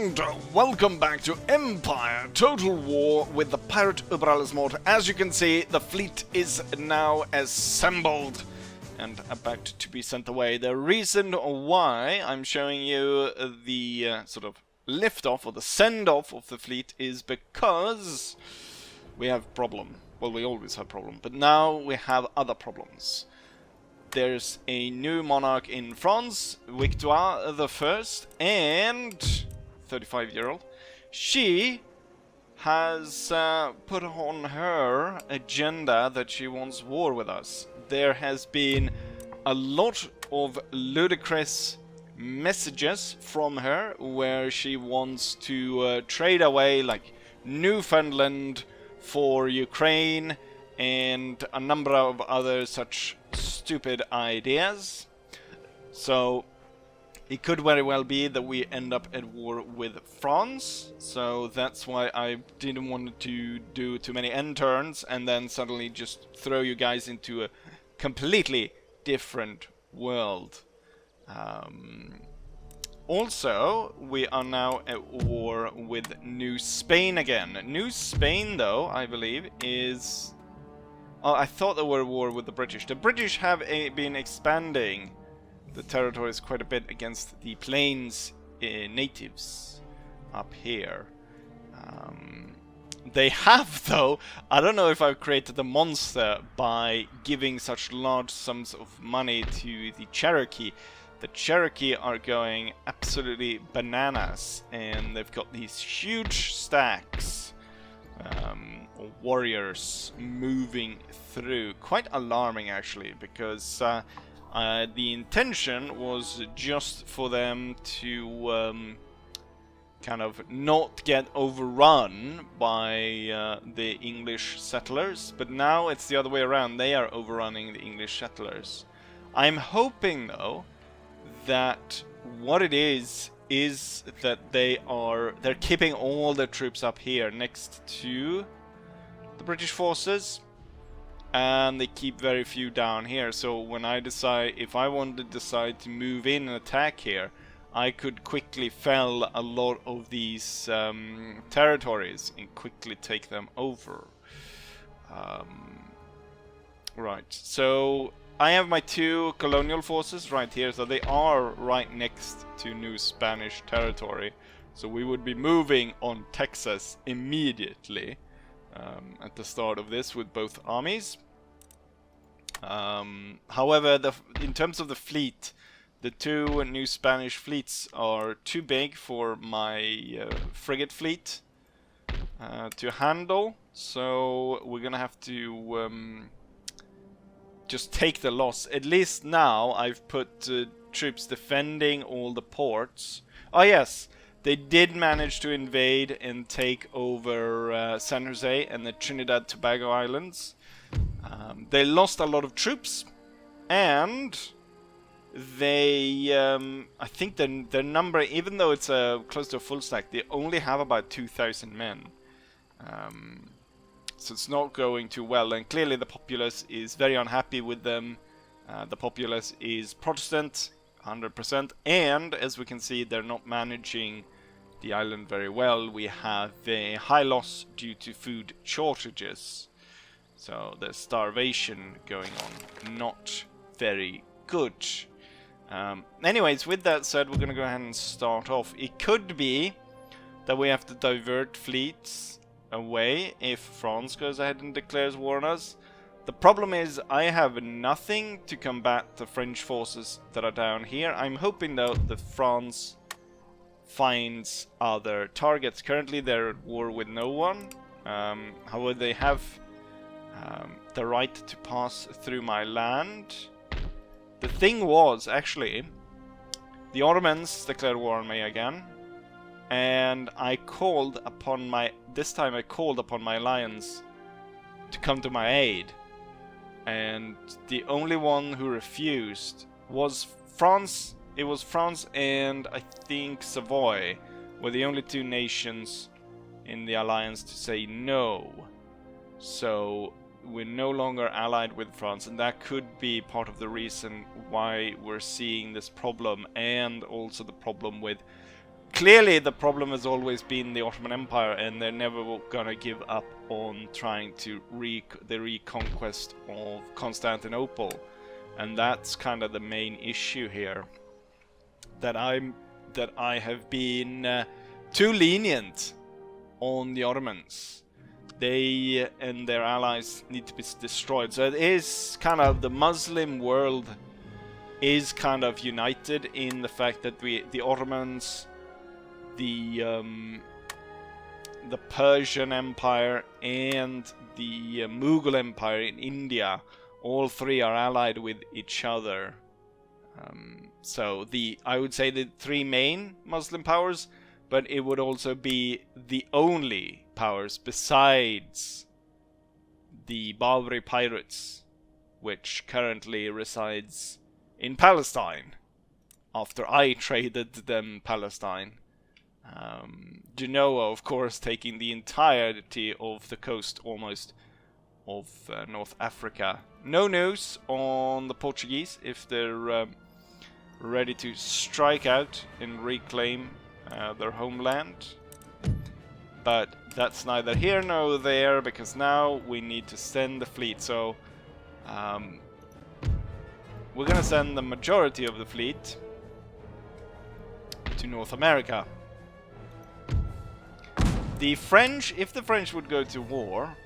And welcome back to Empire Total War with the pirate Uberalismord. As you can see, the fleet is now assembled and about to be sent away. The reason why I'm showing you the sort of lift-off or the send-off of the fleet is because we have problem. Well, we always have problem, but now we have other problems. There's a new monarch in France, Victoire the First, and 35-year-old. She has put on her agenda that she wants war with us. There has been a lot of ludicrous messages from her where she wants to trade away like Newfoundland for Ukraine and a number of other such stupid ideas. So it could very well be that we end up at war with France. So that's why I didn't want to do too many end turns and then suddenly just throw you guys into a completely different world. Also, we are now at war with New Spain again. New Spain, though, I believe, is... Oh, I thought they were at war with the British. The British have been expanding the territories quite a bit against the plains natives up here. They have, though, I don't know if I've created a monster by giving such large sums of money to the Cherokee. The Cherokee are going absolutely bananas, and they've got these huge stacks warriors moving through. Quite alarming, actually, because the intention was just for them to kind of not get overrun by the English settlers, but now it's the other way around. They are overrunning the English settlers. I'm hoping, though, that what it is that they're keeping all their troops up here next to the British forces, and they keep very few down here. So when I decide, if I want to decide to move in and attack here, I could quickly fell a lot of these territories and quickly take them over. Right, so I have my two colonial forces right here, so they are right next to New Spanish territory. So we would be moving on Texas immediately at the start of this with both armies. However, in terms of the fleet, the two New Spanish fleets are too big for my frigate fleet to handle. So we're gonna have to just take the loss. At least now I've put troops defending all the ports. Oh yes, they did manage to invade and take over San Jose and the Trinidad Tobago Islands. They lost a lot of troops, and they, I think their number, even though it's close to a full stack, they only have about 2,000 men. So it's not going too well, and clearly the populace is very unhappy with them. The populace is Protestant, 100%, and as we can see, they're not managing the island very well. We have a high loss due to food shortages. So there's starvation going on. Not very good. Anyways, with that said, we're going to go ahead and start off. It could be that we have to divert fleets away if France goes ahead and declares war on us. The problem is I have nothing to combat the French forces that are down here. I'm hoping, though, that France finds other targets. Currently they're at war with no one. However, they have the right to pass through my land. The thing was, actually, the Ottomans declared war on me again, and I called upon my... This time I called upon my alliance to come to my aid, and the only one who refused was France. It was France and I think Savoy were the only two nations in the alliance to say no. So we're no longer allied with France, and that could be part of the reason why we're seeing this problem, and also the problem with clearly the problem has always been the Ottoman Empire, and they're never gonna give up on trying to the reconquest of Constantinople. And that's kind of the main issue here, that I have been too lenient on the Ottomans. They and their allies need to be destroyed. So it is kind of, the Muslim world is kind of united in the fact that the Ottomans, the Persian Empire, and the Mughal Empire in India, all three are allied with each other. So I would say the three main Muslim powers, but it would also be the only powers besides the Barbary pirates, which currently resides in Palestine, after I traded them Palestine. Genoa, of course, taking the entirety of the coast almost of North Africa. No news on the Portuguese, if they're ready to strike out and reclaim their homeland. But that's neither here nor there, because now we need to send the fleet. So we're gonna send the majority of the fleet to North America. The French, if the French would go to war,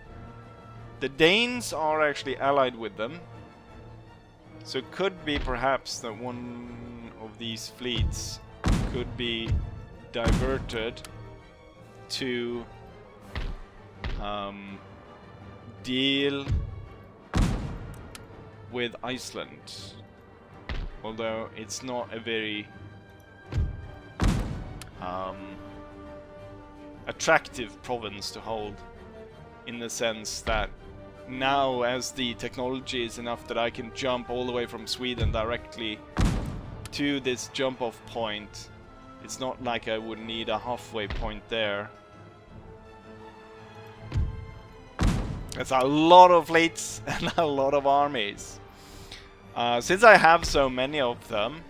the Danes are actually allied with them. So it could be perhaps that one of these fleets could be diverted to deal with Iceland. Although it's not a very attractive province to hold, in the sense that now, as the technology is enough that I can jump all the way from Sweden directly to this jump off point, it's not like I would need a halfway point there. That's a lot of fleets and a lot of armies. Since I have so many of them,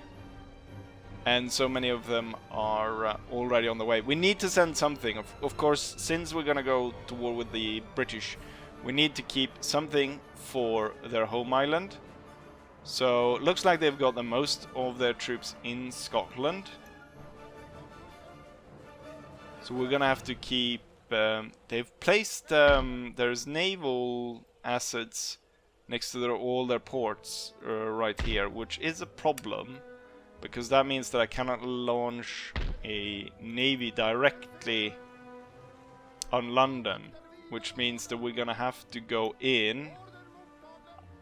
and so many of them are already on the way, we need to send something. Of course, since we're gonna go to war with the British, we need to keep something for their home island. So looks like they've got the most of their troops in Scotland. So we're gonna have to keep. They've placed there's naval assets next to all their ports right here, which is a problem, because that means that I cannot launch a navy directly on London, which means that we're gonna have to go in.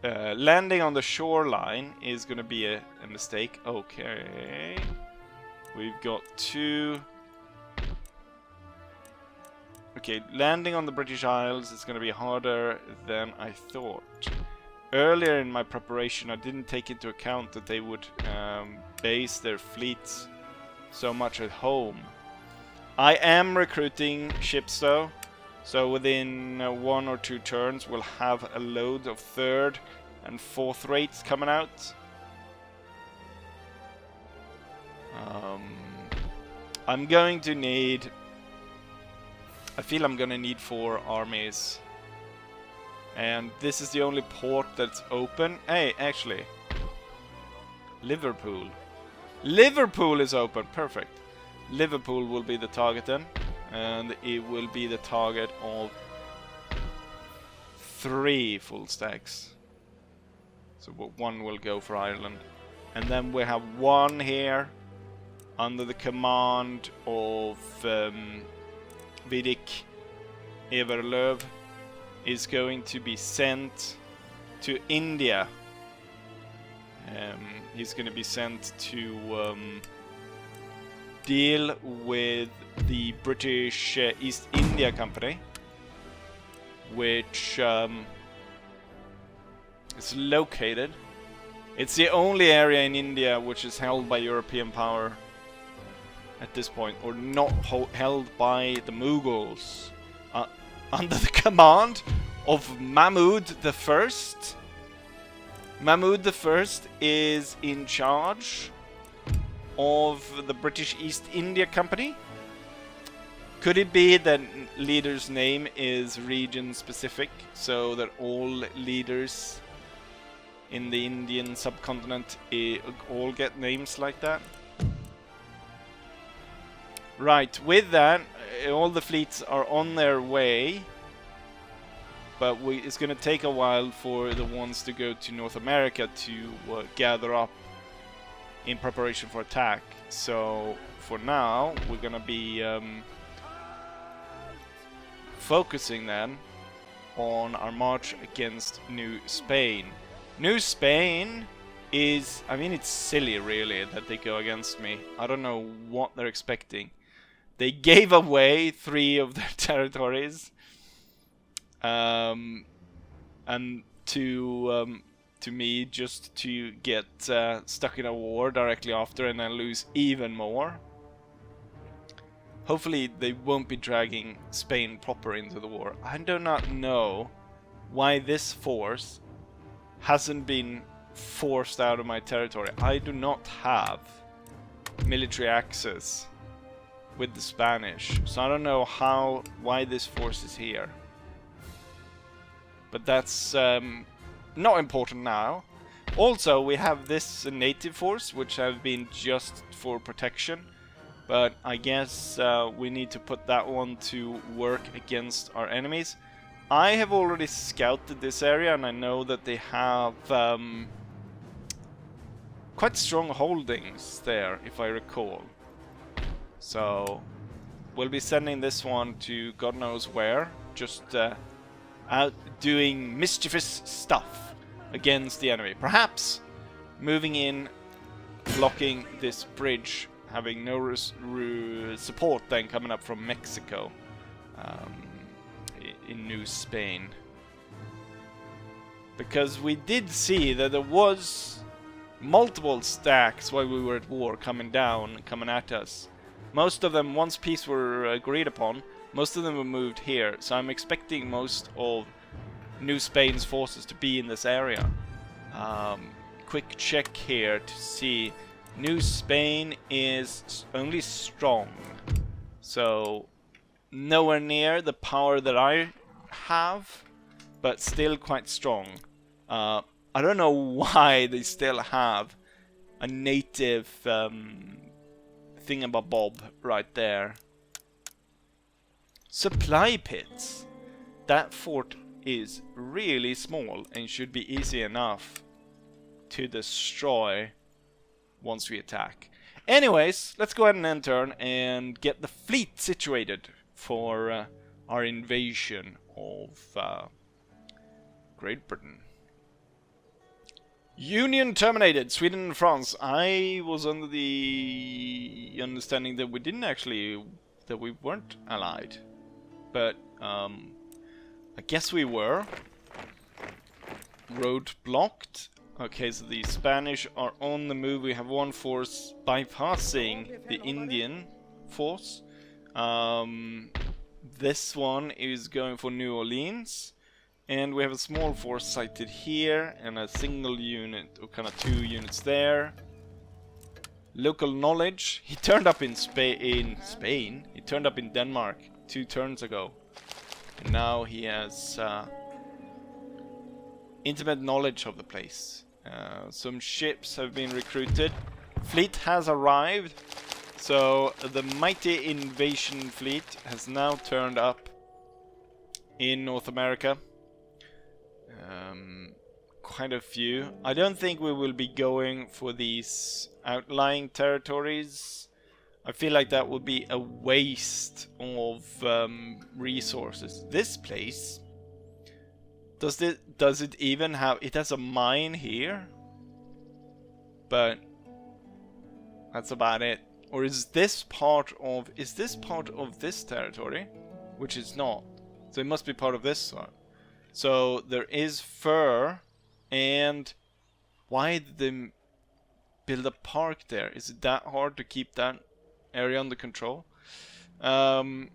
Landing on the shoreline is gonna be a mistake. Okay, we've got two. Okay, landing on the British Isles is gonna be harder than I thought. Earlier in my preparation, I didn't take into account that they would base their fleets so much at home. I am recruiting ships though, so within 1 or 2 turns we'll have a load of 3rd and 4th rates coming out. I'm going to need... I feel I'm gonna need 4 armies. And this is the only port that's open. Hey, actually, Liverpool. Liverpool is open, perfect. Liverpool will be the target then. And it will be the target of 3 full stacks. So 1 will go for Ireland. And then we have 1 here under the command of Vidic Everlöv is going to be sent to India. He's going to be sent to deal with the British East India Company, which is located. It's the only area in India which is held by European power at this point, or not held by the Mughals, under the command of Mahmud the First. Mahmud the First is in charge of the British East India Company? Could it be that leader's name is region specific, so that all leaders in the Indian subcontinent all get names like that? Right, with that, all the fleets are on their way, but it's going to take a while for the ones to go to North America to gather up in preparation for attack. So for now, we're going to be focusing then on our march against New Spain. New Spain is, I mean, it's silly really that they go against me. I don't know what they're expecting. They gave away 3 of their territories, and to me, just to get stuck in a war directly after and then lose even more. Hopefully they won't be dragging Spain proper into the war. I do not know why this force hasn't been forced out of my territory. I do not have military access with the Spanish, so I don't know why this force is here. But that's not important now. Also, we have this native force, which have been just for protection. But I guess we need to put that one to work against our enemies. I have already scouted this area, and I know that they have quite strong holdings there, if I recall. So we'll be sending this one to God knows where, just out doing mischievous stuff against the enemy. Perhaps moving in, blocking this bridge, having no support then coming up from Mexico in New Spain. Because we did see that there was multiple stacks while we were at war coming at us. Most of them, once peace were agreed upon, most of them were moved here. So I'm expecting most of New Spain's forces to be in this area. Quick check here to see. New Spain is only strong, so nowhere near the power that I have, but still quite strong. I don't know why they still have a native thingamabob right there. Supply pits. That fort is really small and should be easy enough to destroy once we attack. Anyways, let's go ahead and end turn and get the fleet situated for our invasion of Great Britain. Union terminated. Sweden and France. I was under the understanding that we weren't allied, but I guess we were. Road blocked. Okay, so the Spanish are on the move. We have one force bypassing the Indian force. This one is going for New Orleans. And we have a small force sighted here and a single unit, or kind of 2 units there. Local knowledge. He turned up in Spain. He turned up in Denmark 2 turns ago. And now he has intimate knowledge of the place. Some ships have been recruited. Fleet has arrived. So the mighty invasion fleet has now turned up in North America. Quite a few. I don't think we will be going for these outlying territories. I feel like that would be a waste of resources. This place, does it even have? It has a mine here, but that's about it. Or is this part of? Is this part of this territory? Which is not. So it must be part of this one. So there is fur, and why did they build a park there? Is it that hard to keep that area under control? I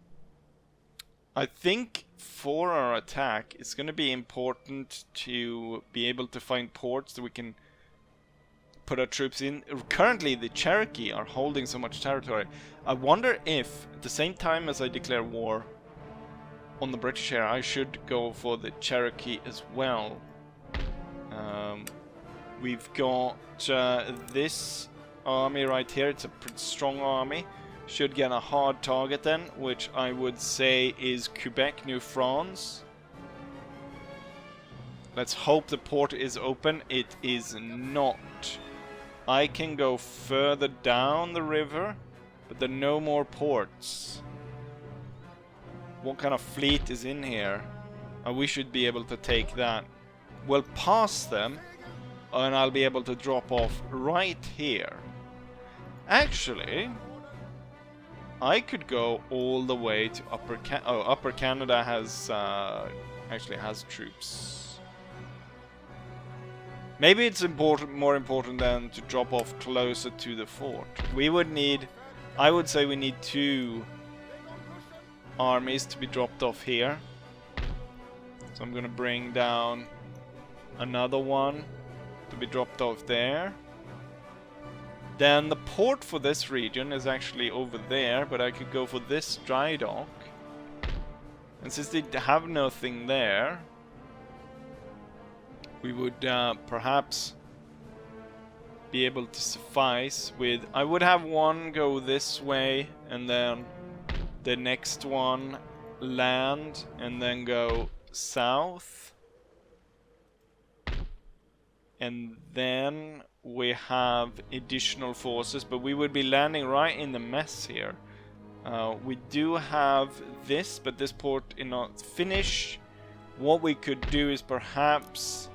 think for our attack, it's going to be important to be able to find ports that we can put our troops in. Currently, the Cherokee are holding so much territory. I wonder if, at the same time as I declare war on the British here, I should go for the Cherokee as well. We've got this army right here. It's a pretty strong army. Should get a hard target then, which I would say is Quebec, New France. Let's hope the port is open. It is not. I can go further down the river, but there are no more ports. What kind of fleet is in here? We should be able to take that. We'll pass them, and I'll be able to drop off right here. Actually, I could go all the way to Upper Canada has actually has troops. Maybe it's more important than to drop off closer to the fort. We would need, I would say we need 2 armies to be dropped off here. So I'm gonna bring down another one to be dropped off there. Then the port for this region is actually over there, but I could go for this dry dock. And since they have nothing there, we would perhaps be able to suffice with... I would have one go this way, and then the next one land, and then go south. And then we have additional forces, but we would be landing right in the mess here. We do have this, but this port is not finished. What we could do is perhaps,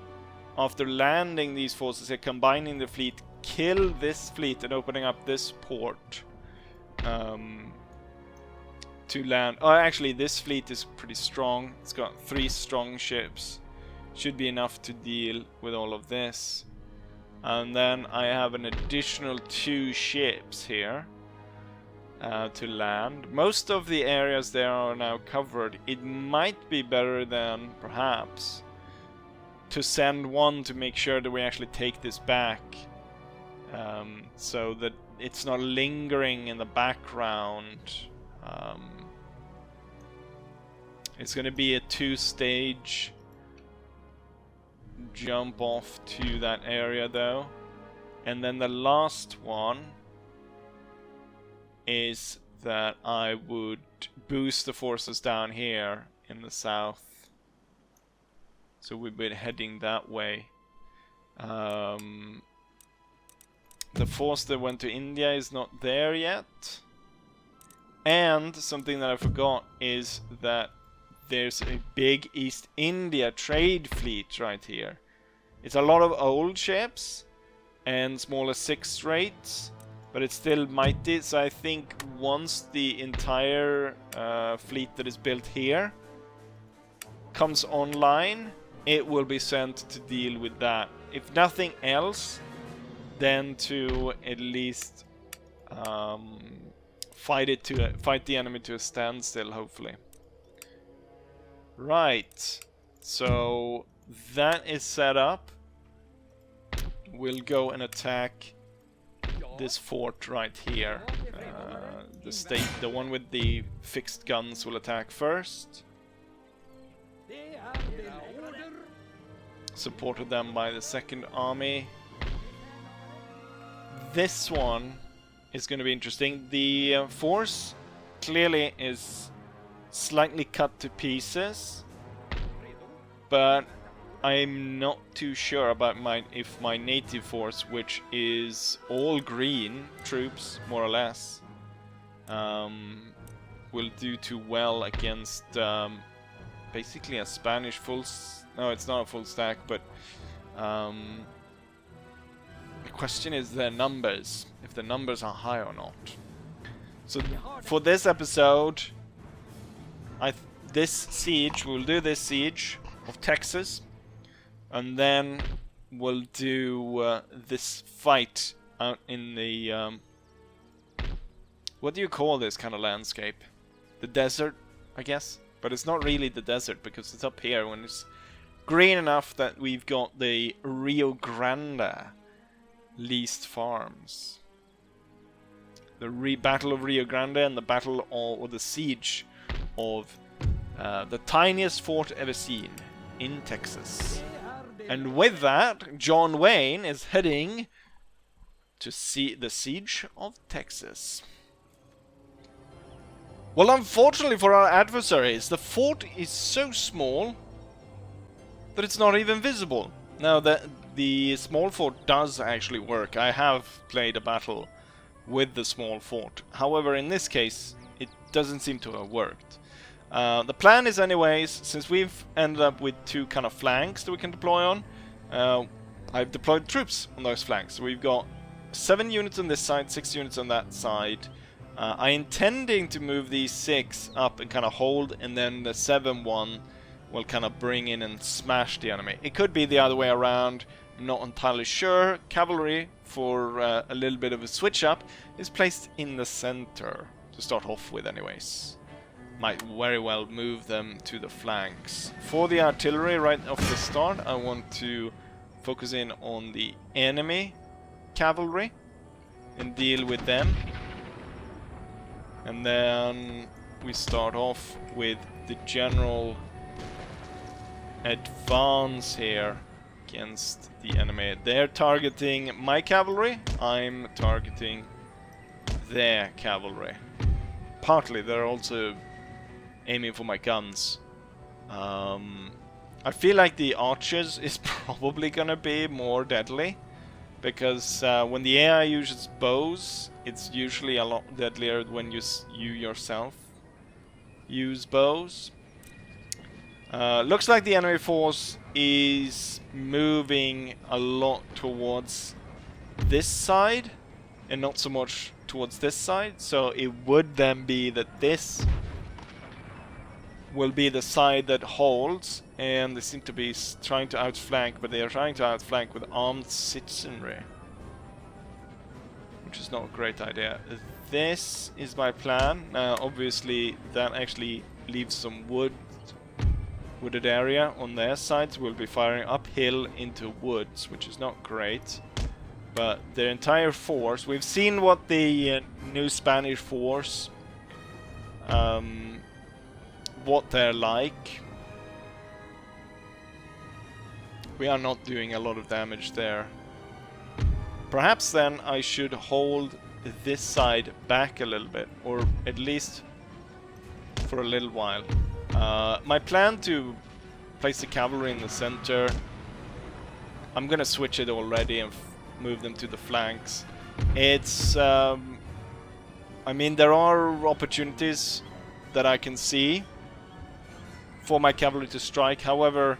after landing these forces here, combining the fleet, kill this fleet and opening up this port to land. Oh, actually, this fleet is pretty strong. It's got 3 strong ships. Should be enough to deal with all of this. And then I have an additional 2 ships here to land. Most of the areas there are now covered. It might be better than, perhaps, to send one to make sure that we actually take this back. So that it's not lingering in the background. It's going to be a 2-stage jump off to that area though. And then the last one is that I would boost the forces down here in the south. So we've been heading that way. The force that went to India is not there yet. And something that I forgot is that there's a big East India trade fleet right here. It's a lot of old ships and smaller 6th rates, but it's still mighty. So I think once the entire fleet that is built here comes online, it will be sent to deal with that. If nothing else, then to at least fight the enemy to a standstill, hopefully. Right, so that is set up. We'll go and attack this fort right here. The one with the fixed guns will attack first. Supported them by the 2nd army. This one is going to be interesting. The force clearly is slightly cut to pieces, but I'm not too sure about if my native force, which is all green troops more or less, will do too well against basically a Spanish no, it's not a full stack, but the question is their numbers, if the numbers are high or not. So for this episode, we'll do this siege of Texas, and then we'll do this fight out in the what do you call this kind of landscape? The desert, I guess, but it's not really the desert because it's up here when it's green enough that we've got the Rio Grande leased farms. The Battle of Rio Grande and the Battle of, or the Siege of the tiniest fort ever seen in Texas. And with that, John Wayne is heading to see the Siege of Texas. Well, unfortunately for our adversaries, the fort is so small that it's not even visible. Now, the small fort does actually work. I have played a battle with the small fort. However, in this case, it doesn't seem to have worked. The plan is anyways, since we've ended up with two kind of flanks that we can deploy on, I've deployed troops on those flanks. So we've got 7 units on this side, 6 units on that side. I'm intending to move these 6 up and kind of hold, and then the 7 one will kind of bring in and smash the enemy. It could be the other way around, I'm not entirely sure. Cavalry, for a little bit of a switch up, is placed in the center to start off with anyways. Might very well move them to the flanks. For the artillery right off the start, I want to focus in on the enemy cavalry and deal with them. And then we start off with the general advance here against the enemy. They're targeting my cavalry, I'm targeting their cavalry. Partly they're also aiming for my guns. I feel like the archers is probably gonna be more deadly, because when the AI uses bows, it's usually a lot deadlier when you yourself use bows. Looks like the enemy force is moving a lot towards this side and not so much towards this side, so it would then be that this will be the side that holds, and they seem to be trying to outflank, but they are trying to outflank with armed citizenry, which is not a great idea. This is my plan. Obviously that actually leaves some wooded area on their sides. We'll be firing uphill into woods, which is not great. But their entire force, we've seen what the new Spanish force, what they're like. We are not doing a lot of damage there. Perhaps then I should hold this side back a little bit, or at least for a little while. My plan to place the cavalry in the center, I'm gonna switch it already and move them to the flanks. It's I mean, there are opportunities that I can see for my cavalry to strike. However,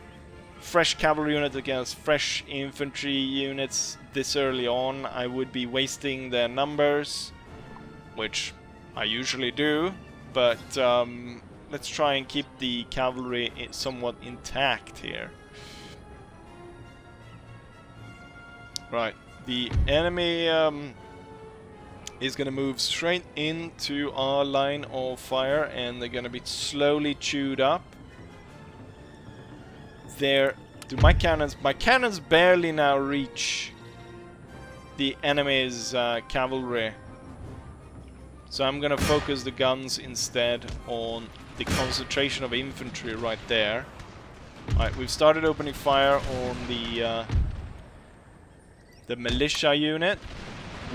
fresh cavalry units against fresh infantry units this early on, I would be wasting their numbers, which I usually do, but let's try and keep the cavalry somewhat intact here. Right, the enemy is going to move straight into our line of fire, and they're going to be slowly chewed up. There, do my cannons barely now reach the enemy's cavalry. So I'm gonna focus the guns instead on the concentration of infantry right there. Alright, we've started opening fire on the militia unit.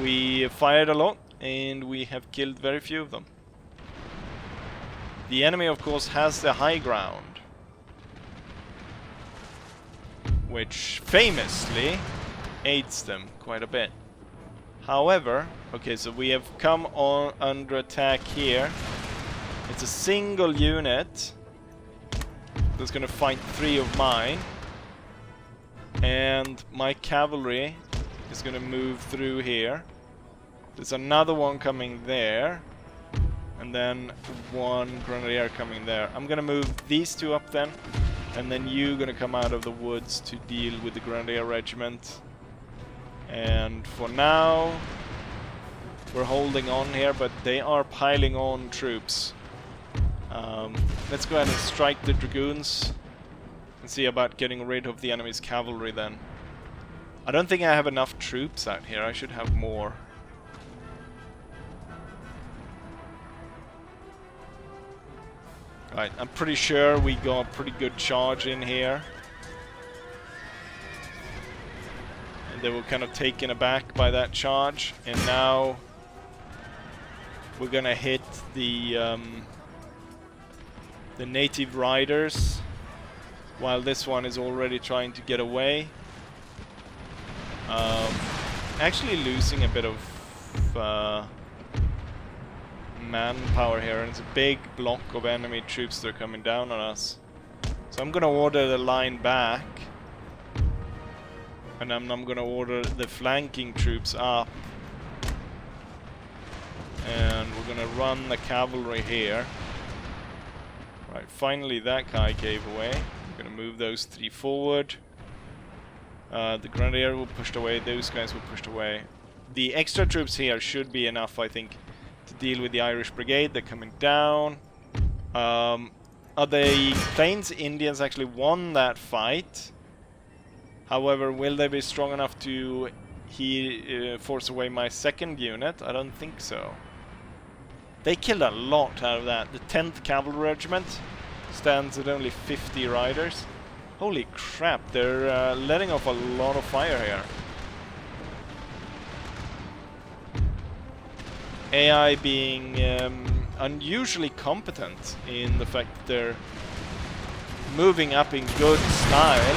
We fired a lot, and we have killed very few of them. The enemy, of course, has the high ground, which famously aids them quite a bit. However, okay, so we have come on under attack here. It's a single unit that's gonna fight 3 of mine, and my cavalry is gonna move through here. There's another one coming there, and then 1 grenadier coming there. I'm gonna move these 2 up then, and then you're gonna come out of the woods to deal with the Grenadier Regiment. And for now, we're holding on here, but they are piling on troops. Let's go ahead and strike the Dragoons and see about getting rid of the enemy's cavalry then. I don't think I have enough troops out here. I should have more. Right, I'm pretty sure we got a pretty good charge in here. And they were kind of taken aback by that charge. And now we're gonna hit the native riders, while this one is already trying to get away. Actually losing a bit of manpower here, and it's a big block of enemy troops that are coming down on us. So I'm gonna order the line back, and I'm gonna order the flanking troops up, and we're gonna run the cavalry here. Right, finally that guy gave away. I'm gonna move those 3 forward. The grenadier were pushed away, those guys were pushed away. The extra troops here should be enough, I think, to deal with the Irish brigade. They're coming down. The Plains Indians actually won that fight. However, will they be strong enough to force away my second unit? I don't think so. They killed a lot out of that. The 10th Cavalry Regiment stands at only 50 riders. Holy crap, they're letting off a lot of fire here. AI being unusually competent in the fact that they're moving up in good style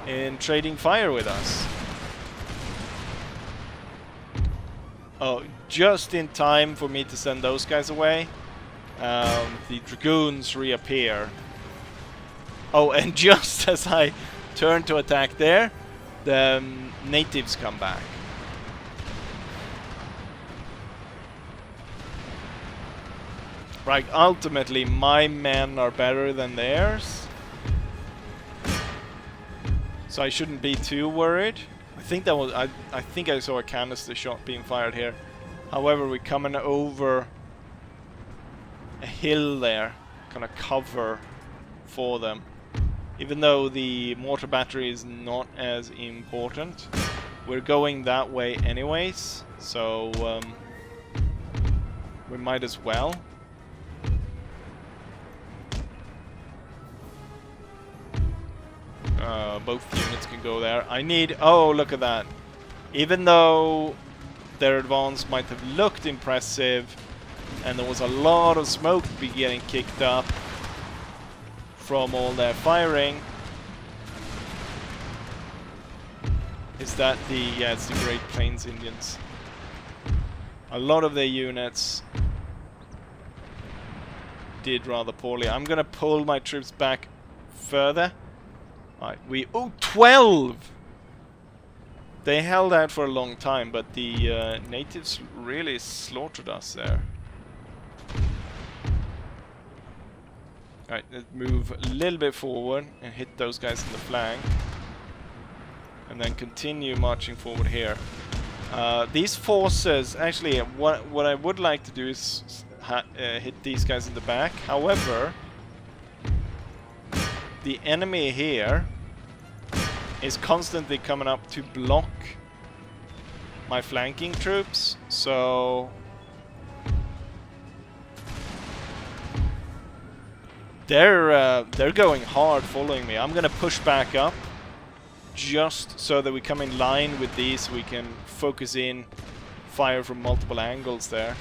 and trading fire with us. Oh, just in time for me to send those guys away. The dragoons reappear. Oh, and just as I turn to attack there, the natives come back. Right, ultimately my men are better than theirs, so I shouldn't be too worried. I think that was I think I saw a canister shot being fired here. However, we're coming over a hill there, kind of cover for them. Even though the mortar battery is not as important, we're going that way anyways, so we might as well. Both units can go there. I need... Oh, look at that. Even though their advance might have looked impressive, and there was a lot of smoke getting kicked up from all their firing, is that the... Yeah, it's the Great Plains Indians. A lot of their units did rather poorly. I'm gonna pull my troops back further. Right, oh, 12! They held out for a long time, but the natives really slaughtered us there. Alright, let's move a little bit forward and hit those guys in the flank. And then continue marching forward here. These forces, actually, what I would like to do is hit these guys in the back. However, the enemy here is constantly coming up to block my flanking troops, so they're going hard following me. I'm gonna push back up just so that we come in line with these, so we can focus in fire from multiple angles there.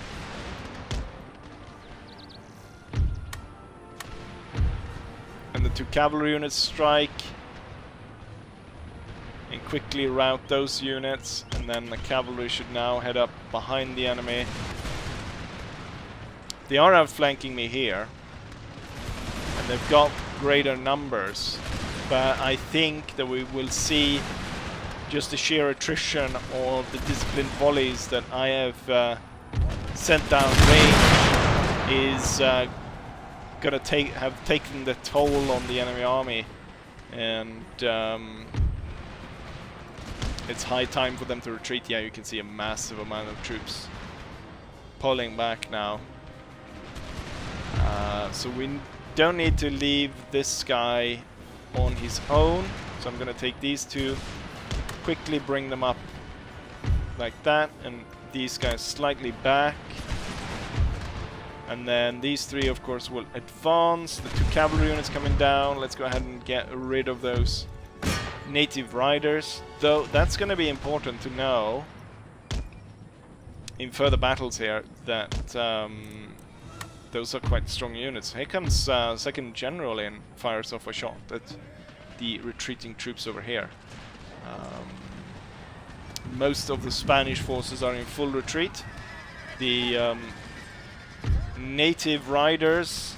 And the 2 cavalry units strike and quickly rout those units, and then the cavalry should now head up behind the enemy. They are outflanking me here, and they've got greater numbers, but I think that we will see just the sheer attrition of the disciplined volleys that I have sent down range is gonna have taken the toll on the enemy army, and it's high time for them to retreat. Yeah, you can see a massive amount of troops pulling back now. So we don't need to leave this guy on his own, so I'm gonna take these 2 quickly bring them up like that, and these guys slightly back. And then these three, of course, will advance. The 2 cavalry units coming down. Let's go ahead and get rid of those native riders. Though that's going to be important to know in further battles here, that those are quite strong units. Here comes second general in, fires off a shot at the retreating troops over here. Most of the Spanish forces are in full retreat. The native riders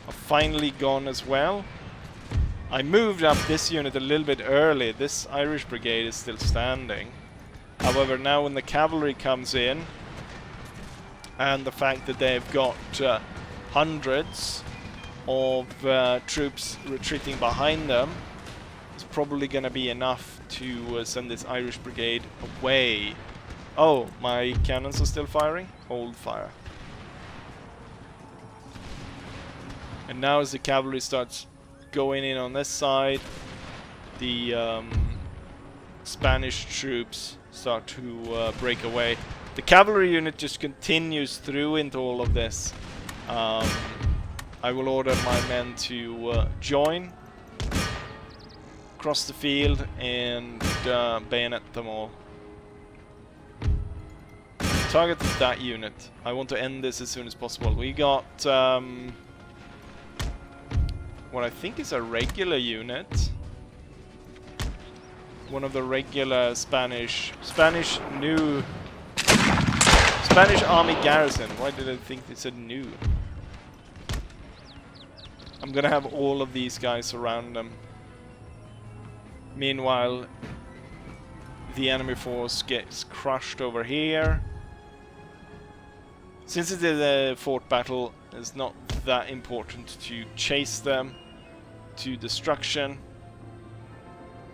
are finally gone as well. I moved up this unit a little bit early. This Irish brigade is still standing. However, now when the cavalry comes in, and the fact that they've got hundreds of troops retreating behind them, is probably going to be enough to send this Irish brigade away. Oh, my cannons are still firing? Hold fire. And now as the cavalry starts going in on this side, the Spanish troops start to break away. The cavalry unit just continues through into all of this. I will order my men to join, cross the field, and bayonet them all. Target that unit. I want to end this as soon as possible. We got what I think is a regular unit. One of the regular Spanish army garrison. Why did I think they said new? I'm gonna have all of these guys surround them. Meanwhile, the enemy force gets crushed over here. Since it is a fort battle, it's not that important to chase them to destruction.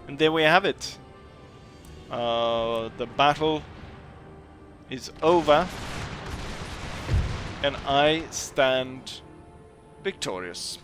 And there we have it. The battle is over, and I stand victorious.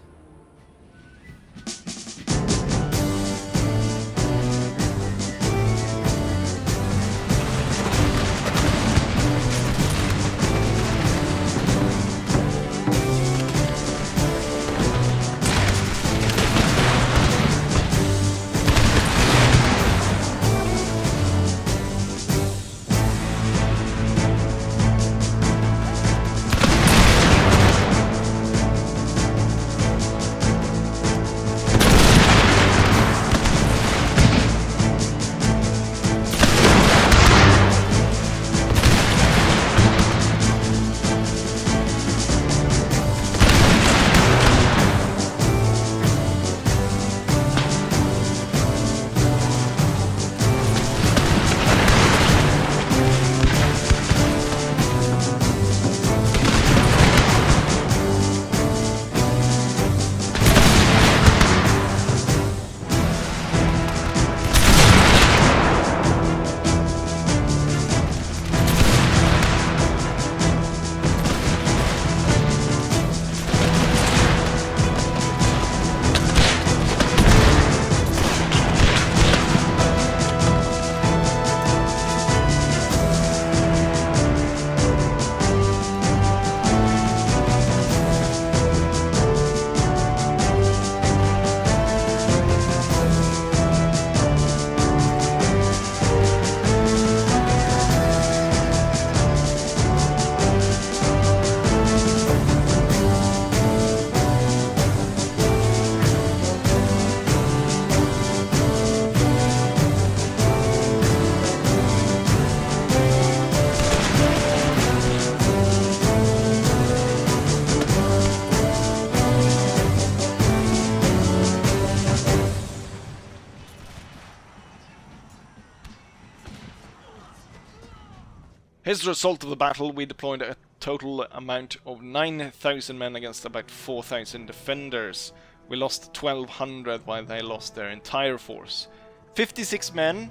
As a result of the battle, we deployed a total amount of 9,000 men against about 4,000 defenders. We lost 1,200 while they lost their entire force. 56 men,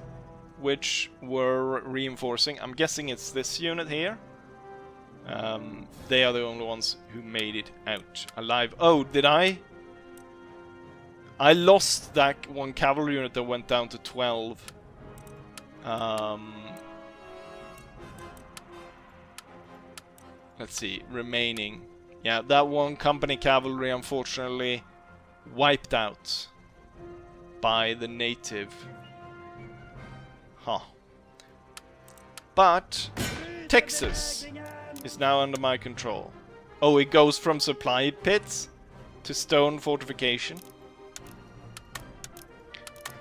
which were reinforcing. I'm guessing it's this unit here. They are the only ones who made it out alive. Oh, did I? I lost that one cavalry unit that went down to 12. Let's see, remaining. Yeah, that one company cavalry unfortunately wiped out by the native. Huh. But Texas is now under my control. Oh, it goes from supply pits to stone fortification.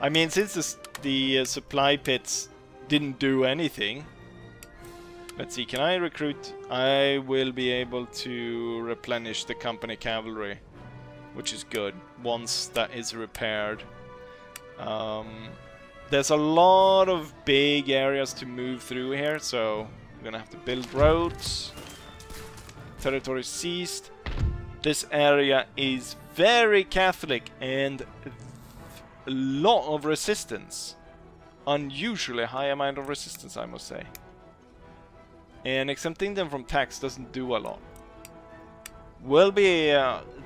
I mean, since the supply pits didn't do anything. Let's see, can I recruit? I will be able to replenish the company cavalry, which is good, once that is repaired. There's a lot of big areas to move through here, so we're gonna have to build roads. Territory seized. This area is very Catholic and a lot of resistance. Unusually high amount of resistance, I must say. And exempting them from tax doesn't do a lot. Will be...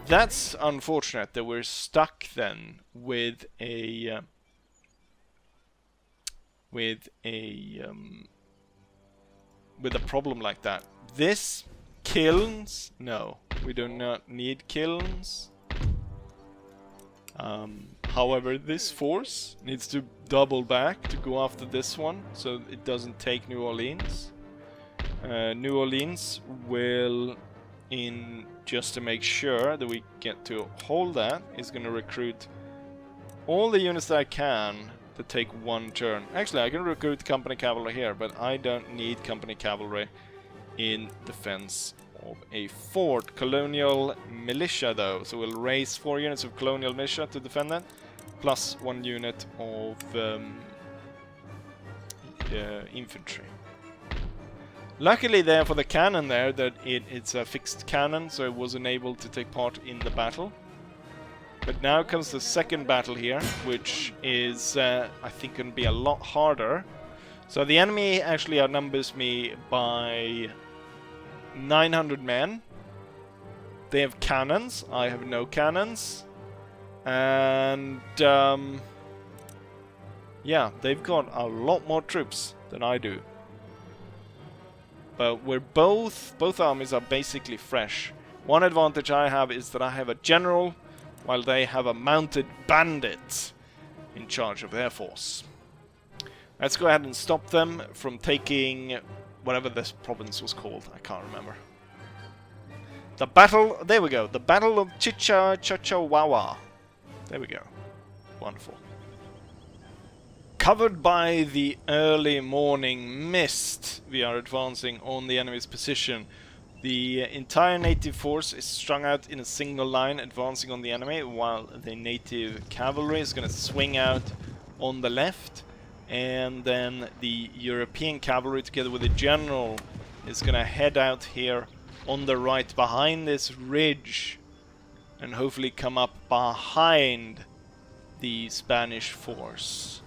that's unfortunate that we're stuck then with a... with a problem like that. This kilns? No, we do not need kilns. However, this force needs to double back to go after this one, so it doesn't take New Orleans. New Orleans will, in just to make sure that we get to hold that, is going to recruit all the units that I can to take one turn. Actually, I can recruit company cavalry here, but I don't need company cavalry in defense of a fort. Colonial militia though, so we'll raise 4 units of colonial militia to defend that, plus 1 unit of infantry. Luckily there for the cannon there that it's a fixed cannon, so it wasn't able to take part in the battle. But now comes the second battle here, which is I think going to be a lot harder. So the enemy actually outnumbers me by 900 men. They have cannons, I have no cannons. And yeah, they've got a lot more troops than I do. But we're both armies are basically fresh. One advantage I have is that I have a general, while they have a mounted bandit in charge of their force. Let's go ahead and stop them from taking whatever this province was called. I can't remember. The battle, there we go. The Battle of Chacha. There we go. Wonderful. Covered by the early morning mist, we are advancing on the enemy's position. The entire native force is strung out in a single line, advancing on the enemy, while the native cavalry is going to swing out on the left, and then the European cavalry together with the general is going to head out here on the right behind this ridge and hopefully come up behind the Spanish force.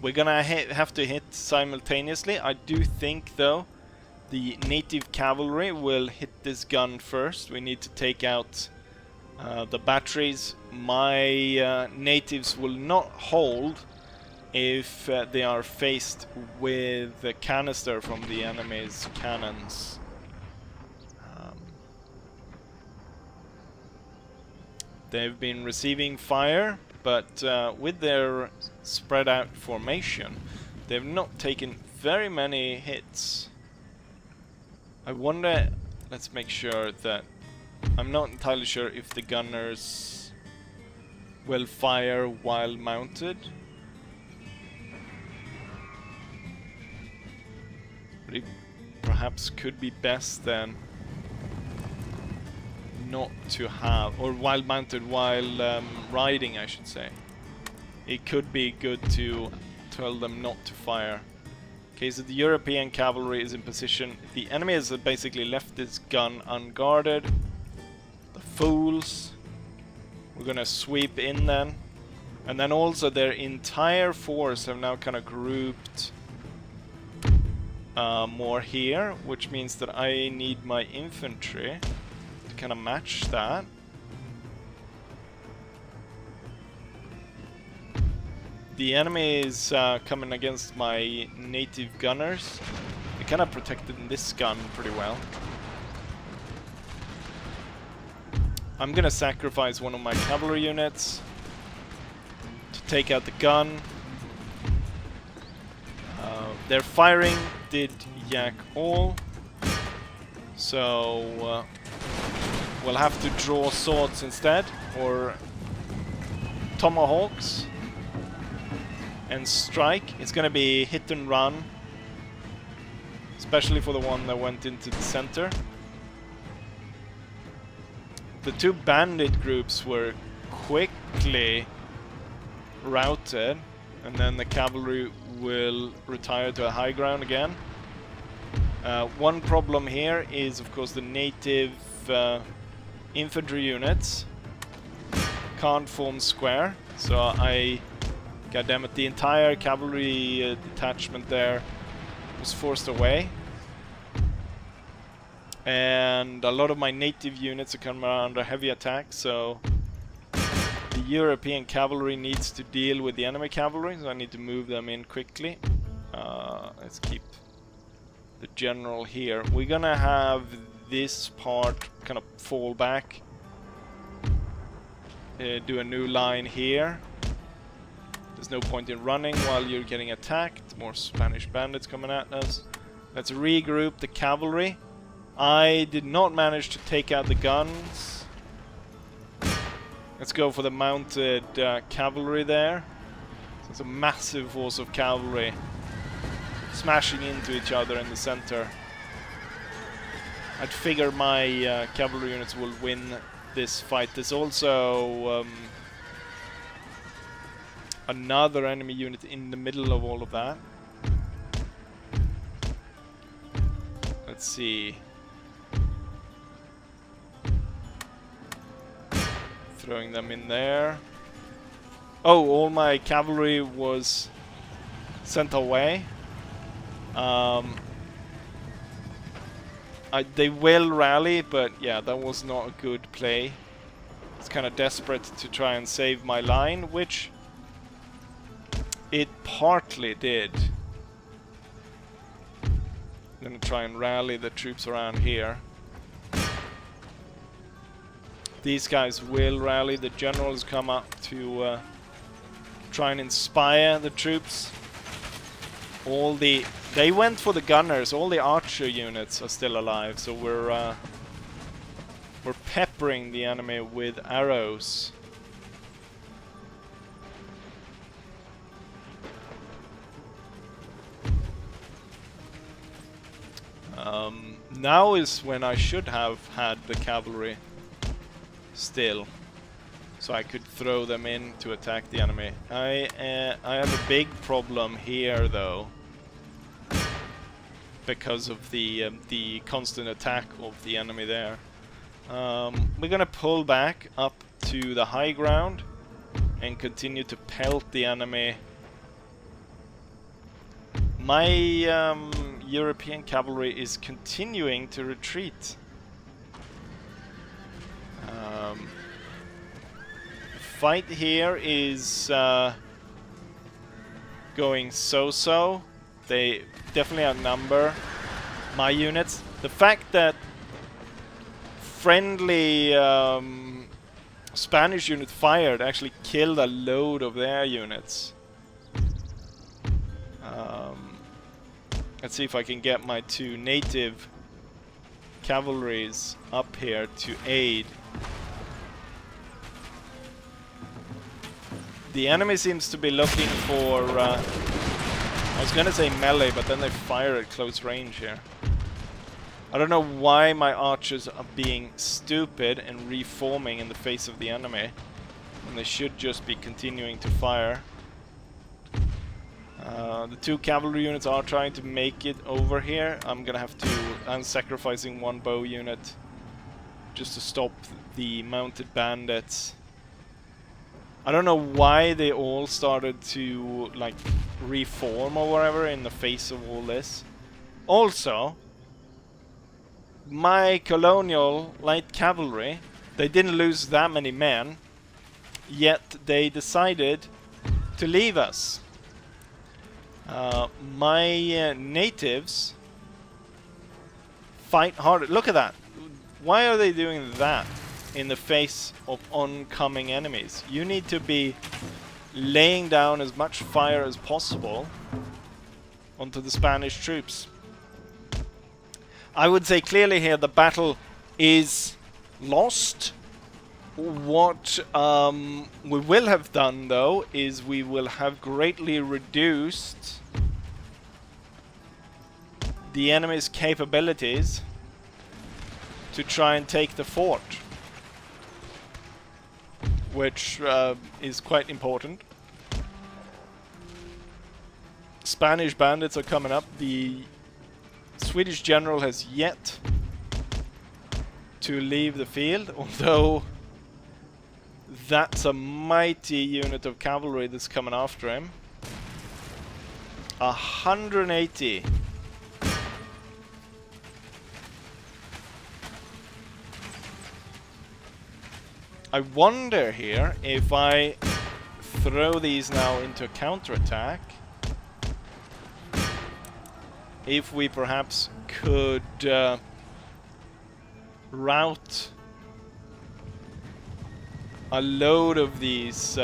We're gonna have to hit simultaneously. I do think though the native cavalry will hit this gun first. We need to take out the batteries. My natives will not hold if they are faced with the canister from the enemy's cannons. They've been receiving fire, but with their spread out formation, they've not taken very many hits. I wonder, let's make sure that, I'm not entirely sure if the gunners will fire while mounted. But it perhaps could be best then not to have, or while mounted, while riding I should say. It could be good to tell them not to fire. Okay, so the European cavalry is in position. The enemy has basically left this gun unguarded. The fools. We're gonna sweep in then. And then also their entire force have now kind of grouped more here, which means that I need my infantry to kind of match that. The enemy is coming against my native gunners. They kind of protected this gun pretty well. I'm gonna sacrifice one of my cavalry units to take out the gun. Their firing did yak all, so we'll have to draw swords instead, or tomahawks, and strike. It's gonna be hit and run, especially for the one that went into the center. The two bandit groups were quickly routed, and then the cavalry will retire to a high ground again. One problem here is, of course, the native infantry units can't form square, so goddammit, the entire cavalry detachment there was forced away. And a lot of my native units are coming under heavy attack, so the European cavalry needs to deal with the enemy cavalry, so I need to move them in quickly. Let's keep the general here. We're gonna have this part kind of fall back. Do a new line here. There's no point in running while you're getting attacked. More Spanish bandits coming at us. Let's regroup the cavalry. I did not manage to take out the guns. Let's go for the mounted cavalry there. So it's a massive force of cavalry smashing into each other in the center. I'd figure my cavalry units will win this fight. There's also another enemy unit in the middle of all of that. Let's see. Throwing them in there. Oh, all my cavalry was sent away. They will rally, but yeah, that was not a good play. It's kind of desperate to try and save my line, which it partly did. I'm gonna try and rally the troops around here. These guys will rally. The generals come up to try and inspire the troops. They went for the gunners. All the archer units are still alive, so we're peppering the enemy with arrows. Now is when I should have had the cavalry still, so I could throw them in to attack the enemy. I have a big problem here though, because of the constant attack of the enemy there. We're gonna pull back up to the high ground and continue to pelt the enemy. My European cavalry is continuing to retreat. Fight here is going so-so. They definitely outnumber my units. The fact that friendly Spanish unit fired actually killed a load of their units. Let's see if I can get my two native cavalries up here to aid. The enemy seems to be looking for I was gonna say melee, but then they fire at close range here. I don't know why my archers are being stupid and reforming in the face of the enemy, when they should just be continuing to fire. The two cavalry units are trying to make it over here. I'm sacrificing one bow unit just to stop the mounted bandits. I don't know why they all started to like reform or whatever in the face of all this. Also, my colonial light cavalry, they didn't lose that many men, yet they decided to leave us. My natives fight harder. Look at that. Why are they doing that in the face of oncoming enemies? You need to be laying down as much fire as possible onto the Spanish troops. I would say clearly here the battle is lost. What we will have done though is we will have greatly reduced the enemy's capabilities to try and take the fort, which is quite important. Spanish bandits are coming up. The Swedish general has yet to leave the field, although that's a mighty unit of cavalry that's coming after him. 180. I wonder here if I throw these now into a counterattack, if we perhaps could rout a load of these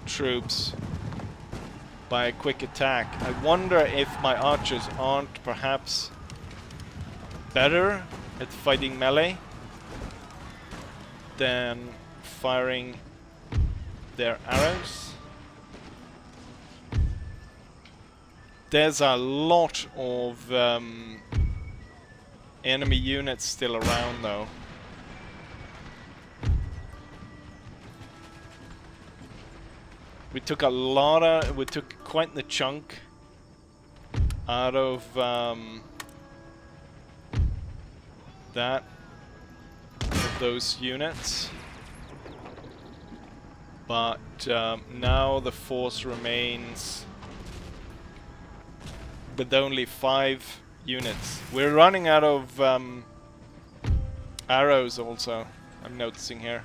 troops by a quick attack. I wonder if my archers aren't perhaps better at fighting melee than firing their arrows. There's a lot of enemy units still around though. We took quite the chunk out of those units, but now the force remains with only 5 units. We're running out of arrows also, I'm noticing here.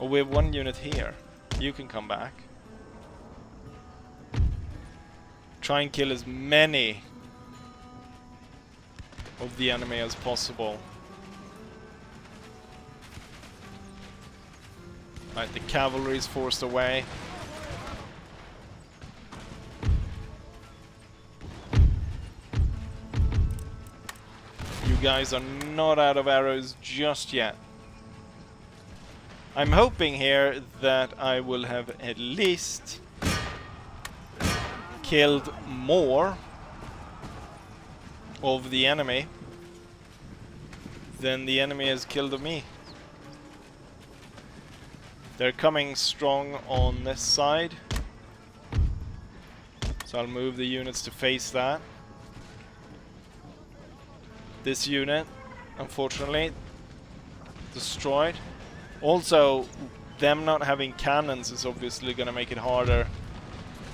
Oh, we have 1 unit here. You can come back. Try and kill as many of the enemy as possible. Right, the cavalry is forced away. You guys are not out of arrows just yet. I'm hoping here that I will have at least killed more of the enemy than the enemy has killed of me. They're coming strong on this side, so I'll move the units to face that. This unit, unfortunately, destroyed. Also, them not having cannons is obviously going to make it harder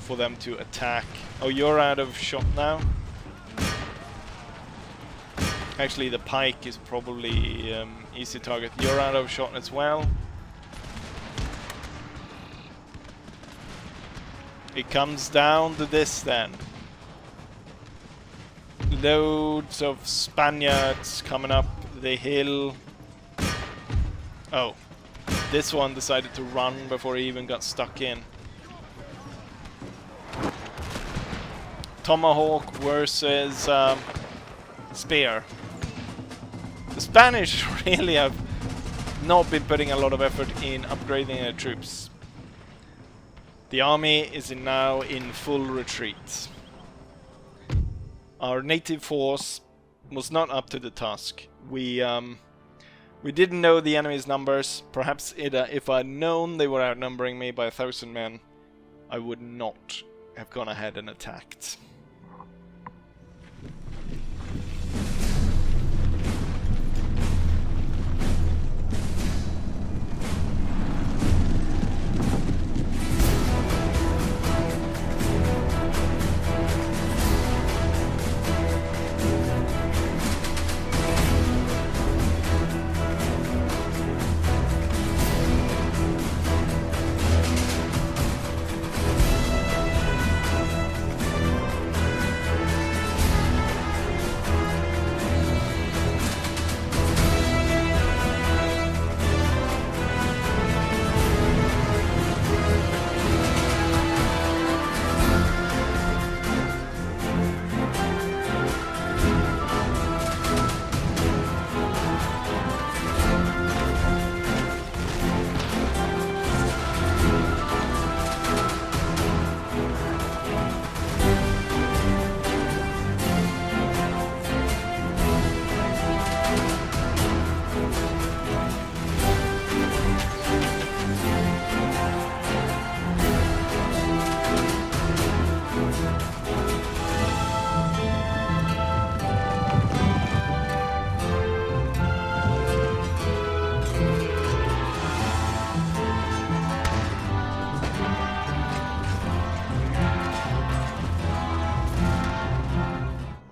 for them to attack. Oh, you're out of shot now? Actually, the pike is probably easy target. You're out of shot as well. It comes down to this then. Loads of Spaniards coming up the hill. Oh. This one decided to run before he even got stuck in. Tomahawk versus spear. The Spanish really have not been putting a lot of effort in upgrading their troops. The army is now in full retreat. Our native force was not up to the task. We didn't know the enemy's numbers. Perhaps if I'd known they were outnumbering me by 1,000 men, I would not have gone ahead and attacked.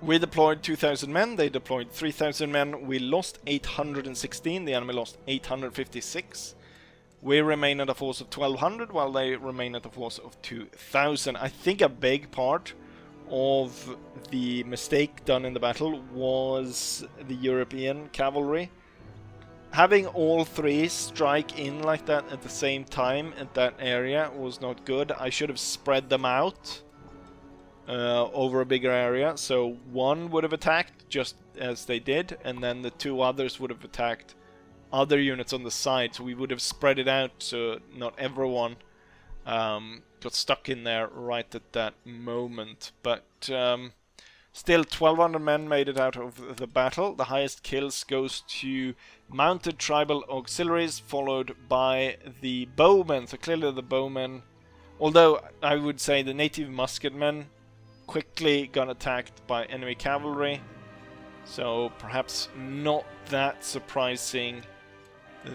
We deployed 2,000 men, they deployed 3,000 men. We lost 816, the enemy lost 856. We remain at a force of 1,200, while they remain at a force of 2,000. I think a big part of the mistake done in the battle was the European cavalry. Having all three strike in like that at the same time at that area was not good. I should have spread them out over a bigger area, so one would have attacked just as they did, and then the two others would have attacked other units on the side, so we would have spread it out so not everyone got stuck in there right at that moment. But still, 1,200 men made it out of the battle. The highest kills goes to mounted tribal auxiliaries, followed by the bowmen. So clearly the bowmen, although I would say the native musketmen quickly got attacked by enemy cavalry, so perhaps not that surprising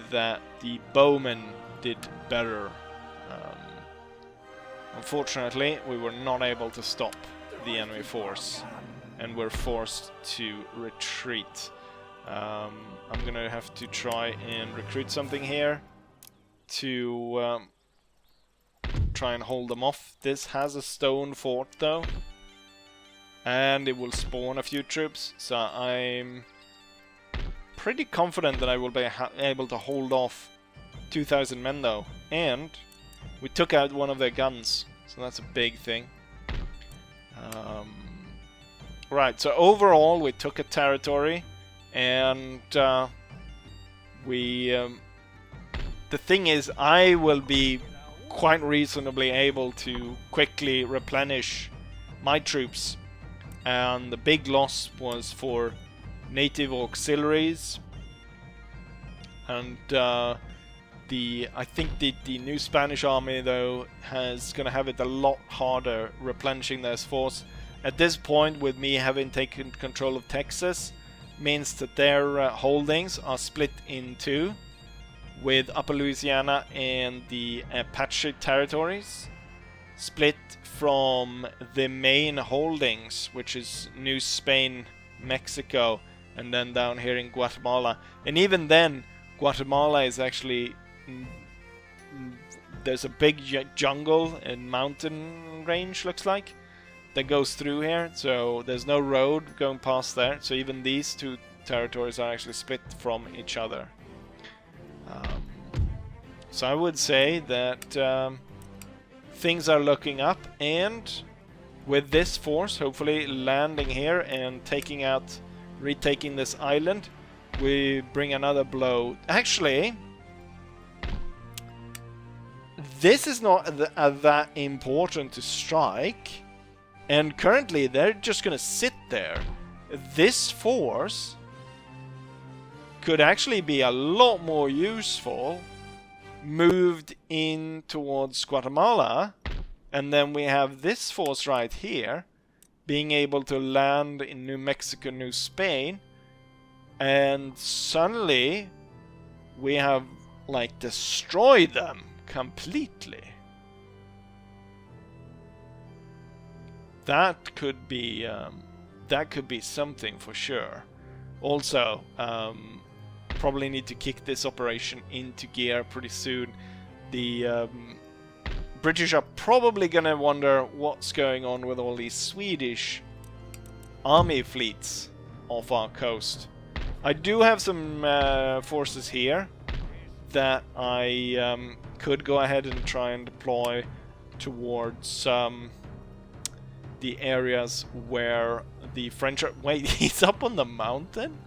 that the bowmen did better. Unfortunately, we were not able to stop the enemy force and were forced to retreat. I'm gonna have to try and recruit something here to try and hold them off. This has a stone fort though, and it will spawn a few troops, so I'm pretty confident that I will be able to hold off 2,000 men though. And we took out one of their guns, so that's a big thing. Right, so overall we took a territory, and the thing is, I will be quite reasonably able to quickly replenish my troops, and the big loss was for native auxiliaries, and I think the new Spanish army though is gonna have it a lot harder replenishing their force. At this point, with me having taken control of Texas, means that their holdings are split in two, with Upper Louisiana and the Apache territories split from the main holdings, which is New Spain, Mexico, and then down here in Guatemala. And even then, Guatemala is actually, there's a big jungle and mountain range, looks like, that goes through here, so there's no road going past there, so even these two territories are actually split from each other. So I would say that things are looking up, and with this force hopefully landing here and retaking this island, we bring another blow. Actually, this is not that important to strike, and currently they're just gonna sit there. This force could actually be a lot more useful moved in towards Guatemala, and then we have this force right here being able to land in New Mexico, New Spain, and suddenly we have like destroyed them completely. That could be something for sure. Also, probably need to kick this operation into gear pretty soon. The British are probably gonna wonder what's going on with all these Swedish army fleets off our coast. I do have some forces here that I could go ahead and try and deploy towards the areas where the French are... Wait, he's up on the mountain?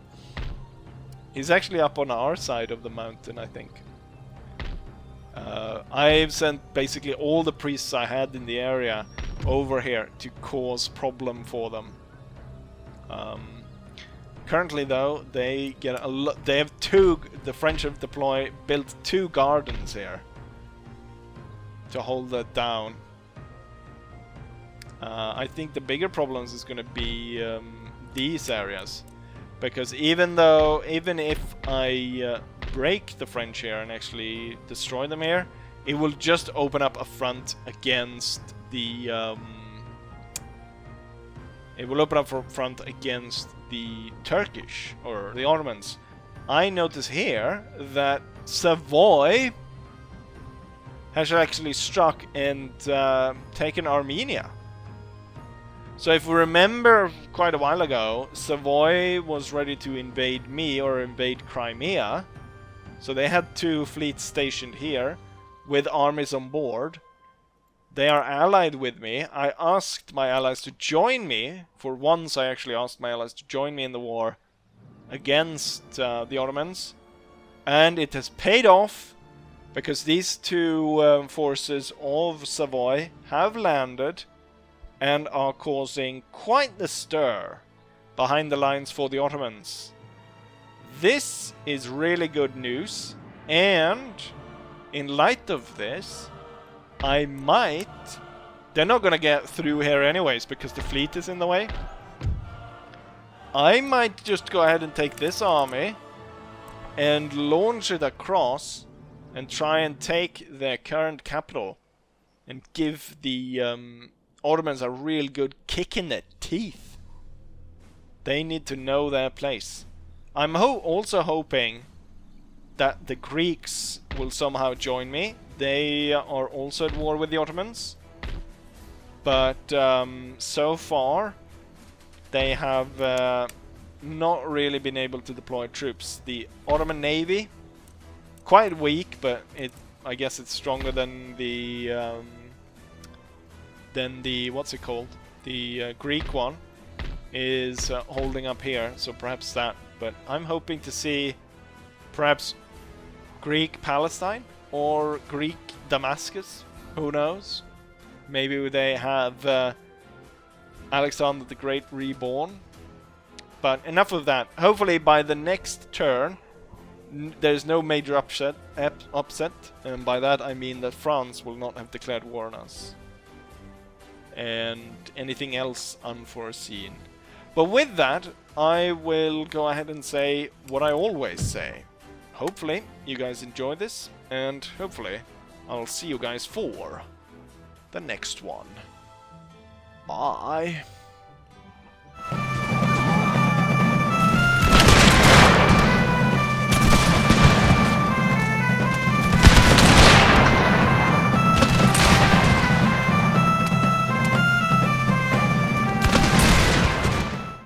He's actually up on our side of the mountain, I think. I've sent basically all the priests I had in the area over here to cause problem for them. Currently, though, they get a lot. They have the French have built 2 gardens here to hold that down. I think the bigger problems is going to be these areas, because even if I break the French here and actually destroy them here, it will just open up a front against the It will open up for front against the Turkish, or the Ottomans. I notice here that Savoy has actually struck and taken Armenia. So if we remember quite a while ago, Savoy was ready to invade me, or invade Crimea. So they had 2 fleets stationed here with armies on board. They are allied with me. I asked my allies to join me. For once I actually asked my allies to join me in the war against the Ottomans. And it has paid off, because these 2 forces of Savoy have landed and are causing quite the stir behind the lines for the Ottomans. This is really good news, and in light of this, I might... They're not gonna get through here anyways, because the fleet is in the way. I might just go ahead and take this army and launch it across and try and take their current capital and give the Ottomans a real good kick in the teeth. They need to know their place. I'm also hoping that the Greeks will somehow join me. They are also at war with the Ottomans. But so far, they have not really been able to deploy troops. The Ottoman Navy, quite weak, but I guess it's stronger than the what's it called? The Greek one is holding up here. So perhaps that. But I'm hoping to see perhaps Greek Palestine or Greek Damascus. Who knows? Maybe they have Alexander the Great reborn. But enough of that. Hopefully by the next turn there's no major upset, and by that I mean that France will not have declared war on us. And anything else unforeseen. But with that, I will go ahead and say what I always say. Hopefully you guys enjoy this, and hopefully I'll see you guys for the next one. Bye.